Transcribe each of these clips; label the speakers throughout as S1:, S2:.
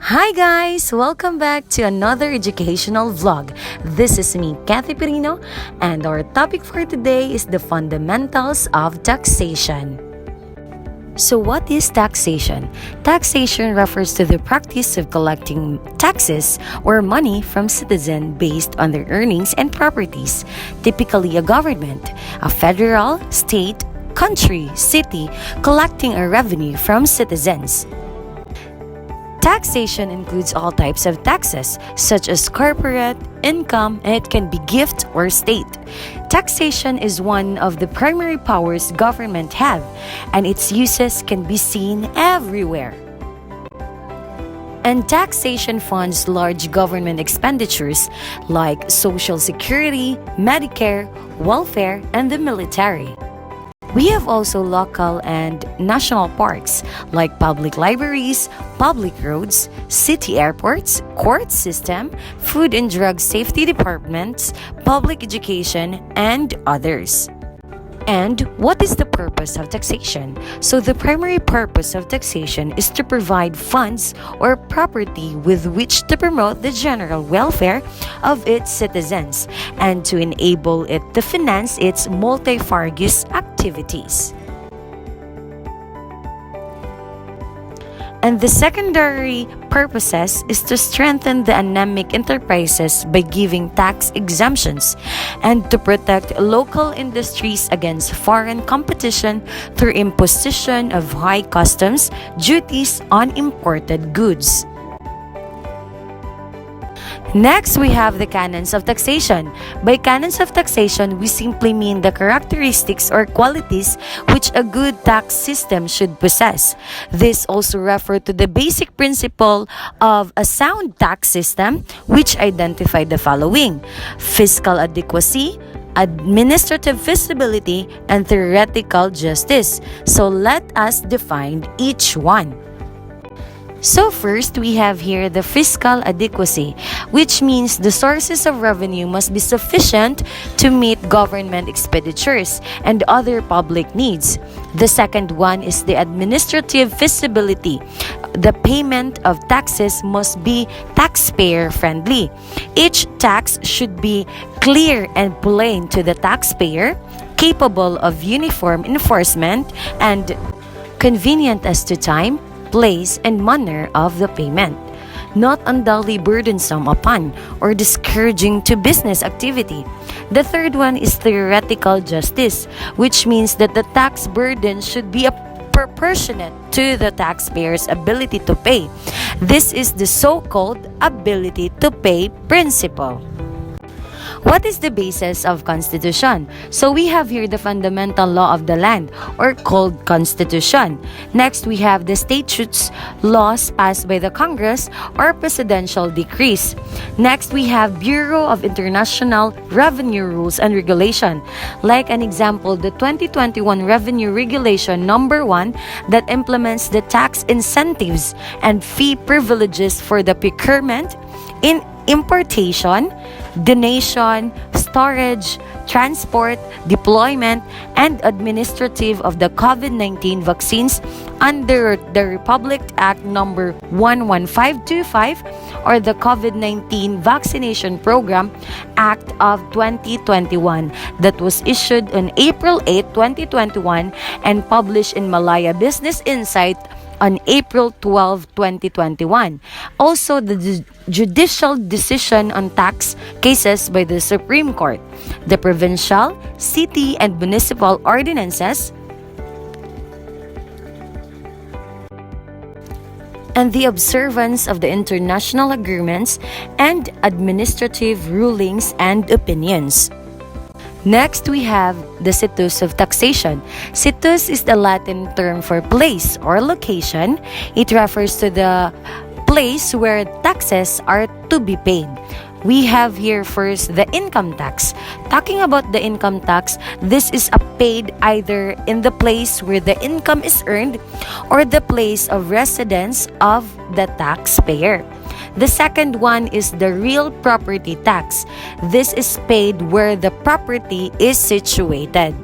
S1: Hi guys! Welcome back to another educational vlog. This is me, Kathy Perino, and our topic for today is the fundamentals of taxation. So what is taxation? Taxation refers to the practice of collecting taxes or money from citizens based on their earnings and properties, typically a government, a federal, state, country, city, collecting a revenue from citizens. Taxation includes all types of taxes, such as corporate, income, and it can be gift or state. Taxation is one of the primary powers government have, and its uses can be seen everywhere. And taxation funds large government expenditures like Social Security, Medicare, welfare, and the military. We have also local and national parks like public libraries, public roads, city airports, court system, food and drug safety departments, public education, and others. And what is the purpose of taxation? So the primary purpose of taxation is to provide funds or property with which to promote the general welfare of its citizens and to enable it to finance its multifarious activities. And the secondary purposes is to strengthen the anemic enterprises by giving tax exemptions and to protect local industries against foreign competition through imposition of high customs duties on imported goods. Next, we have the canons of taxation. By canons of taxation, we simply mean the characteristics or qualities which a good tax system should possess. This also refers to the basic principle of a sound tax system, which identify the following: fiscal adequacy, administrative feasibility, and theoretical justice. So let us define each one. So first, we have here the fiscal adequacy, which means the sources of revenue must be sufficient to meet government expenditures and other public needs. The second one is the administrative feasibility. The payment of taxes must be taxpayer-friendly. Each tax should be clear and plain to the taxpayer, capable of uniform enforcement, and convenient as to time, place, and manner of the payment, not unduly burdensome upon or discouraging to business activity. The third one is theoretical justice, which means that the tax burden should be proportionate to the taxpayer's ability to pay. This is the so-called ability to pay principle. What is the basis of Constitution? So we have here the fundamental law of the land, or called Constitution. Next, we have the statutes, laws passed by the Congress, or presidential decrees. Next, we have Bureau of International Revenue Rules and Regulation. Like an example, the 2021 Revenue Regulation Number 1 that implements the tax incentives and fee privileges for the procurement, in importation, donation, storage, transport, deployment, and administrative of the COVID-19 vaccines under the Republic Act Number 11525 or the COVID-19 Vaccination Program Act of 2021 that was issued on April 8, 2021 and published in Malaya Business Insight on April 12, 2021. Also, the judicial decision on tax cases by the Supreme Court, the provincial, city, and municipal ordinances, and the observance of the international agreements and administrative rulings and opinions. Next, we have the situs of taxation. Situs is the Latin term for place or location. It refers to the place where taxes are to be paid. We have here first the income tax. Talking about the income tax, this is paid either in the place where the income is earned or the place of residence of the taxpayer. The second one is the real property tax. This is paid where the property is situated.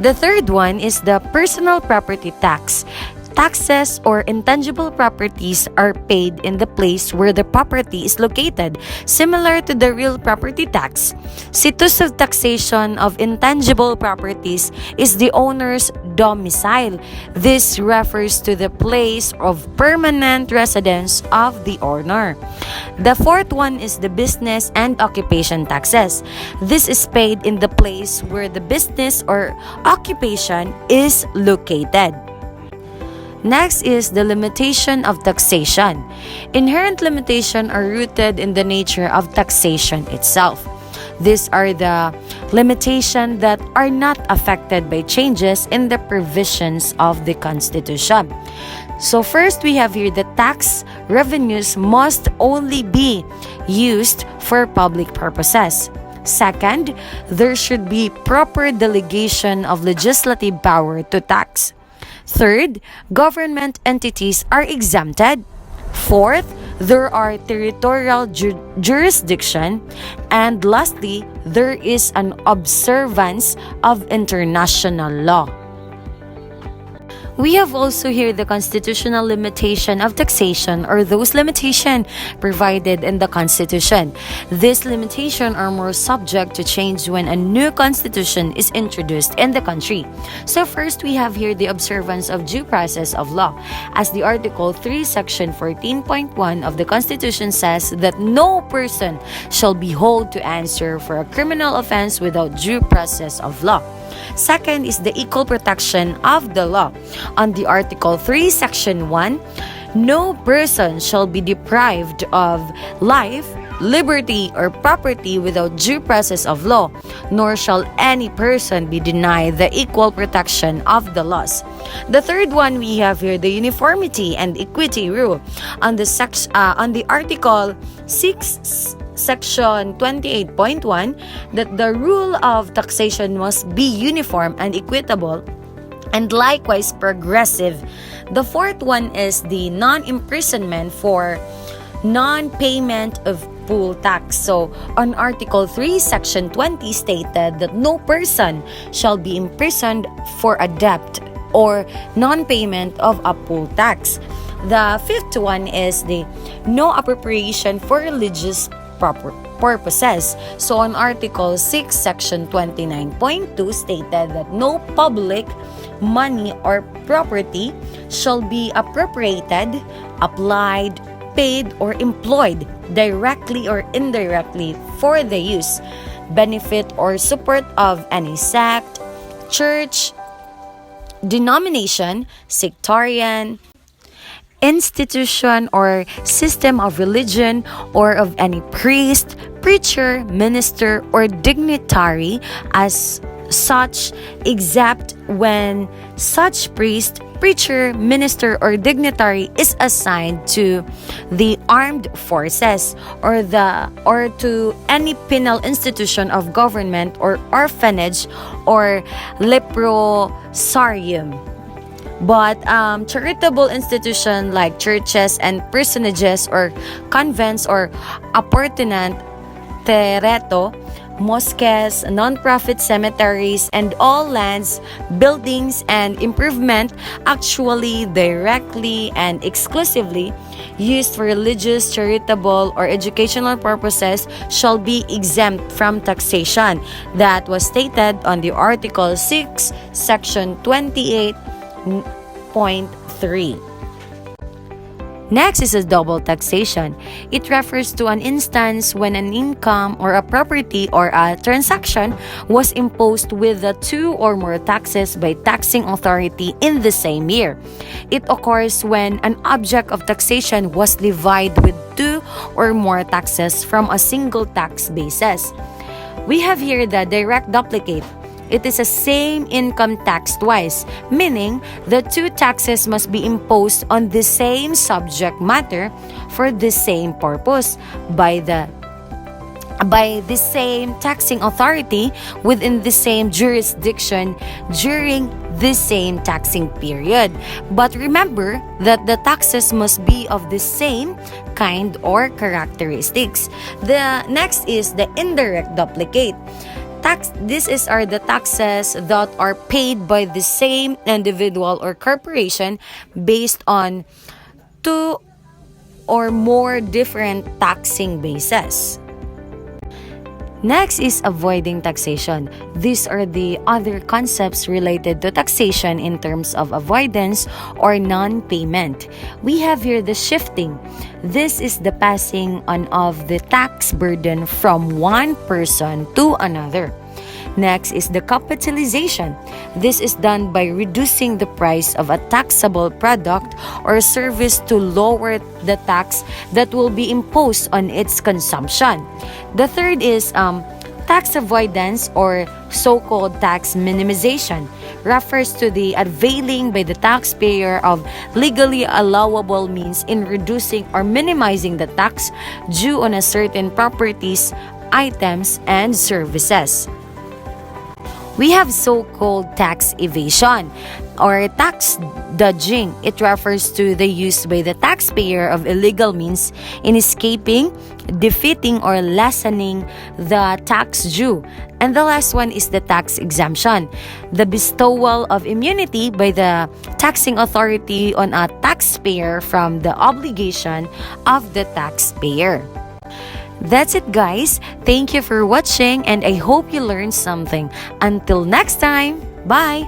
S1: The third one is the personal property tax. Taxes or intangible properties are paid in the place where the property is located, similar to the real property tax. Situs of taxation of intangible properties is the owner's domicile. This refers to the place of permanent residence of the owner. The fourth one is the business and occupation taxes. This is paid in the place where the business or occupation is located. Next is the limitation of taxation. Inherent limitations are rooted in the nature of taxation itself. These are the limitations that are not affected by changes in the provisions of the Constitution. So first, we have here the tax revenues must only be used for public purposes. Second, there should be proper delegation of legislative power to tax. Third, government entities are exempted. Fourth, there are territorial jurisdiction. And lastly, there is an observance of international law. We have also here the constitutional limitation of taxation, or those limitations provided in the Constitution. These limitations are more subject to change when a new constitution is introduced in the country. So first, we have here the observance of due process of law. As the Article 3, Section 14.1 of the Constitution says that no person shall be held to answer for a criminal offense without due process of law. Second is the equal protection of the law. On the Article 3, Section 1, no person shall be deprived of life, liberty, or property without due process of law, nor shall any person be denied the equal protection of the laws. The third one, we have here the uniformity and equity rule. On the Article 6, Section 28.1, that the rule of taxation must be uniform and equitable and likewise progressive. The fourth one is the non-imprisonment for non-payment of poll tax. So, on Article 3, Section 20 stated that no person shall be imprisoned for a debt or non-payment of a poll tax. The fifth one is the no appropriation for religious purposes. So on Article 6, Section 29.2 stated that no public money or property shall be appropriated, applied, paid, or employed directly or indirectly for the use, benefit, or support of any sect, church, denomination, sectarian, institution or system of religion, or of any priest, preacher, minister, or dignitary as such, except when such priest, preacher, minister, or dignitary is assigned to the armed forces or to any penal institution of government or orphanage or leprosarium. But charitable institutions like churches and personages or convents or appurtenant tereto, mosques, non-profit cemeteries, and all lands, buildings, and improvement actually, directly, and exclusively used for religious, charitable, or educational purposes shall be exempt from taxation. That was stated on the Article 6, Section 28.3. Next is a double taxation. It refers to an instance when an income or a property or a transaction was imposed with the two or more taxes by taxing authority in the same year. It occurs when an object of taxation was levied with two or more taxes from a single tax basis. We have here the direct duplicate. It is the same income tax twice, meaning the two taxes must be imposed on the same subject matter for the same purpose by the same taxing authority within the same jurisdiction during the same taxing period. But remember that the taxes must be of the same kind or characteristics. The next is the indirect duplicate. are the taxes that are paid by the same individual or corporation based on two or more different taxing bases. Next is avoiding taxation. These are the other concepts related to taxation in terms of avoidance or non-payment. We have here the shifting. This is the passing on of the tax burden from one person to another. Next is the capitalization. This is done by reducing the price of a taxable product or service to lower the tax that will be imposed on its consumption. The third is tax avoidance or so-called tax minimization. Refers to the availing by the taxpayer of legally allowable means in reducing or minimizing the tax due on a certain properties, items, and services. We have so-called tax evasion or tax dodging. It refers to the use by the taxpayer of illegal means in escaping, defeating, or lessening the tax due. And the last one is the tax exemption, the bestowal of immunity by the taxing authority on a taxpayer from the obligation of the taxpayer. That's it, guys. Thank you for watching and I hope you learned something. Until next time, bye!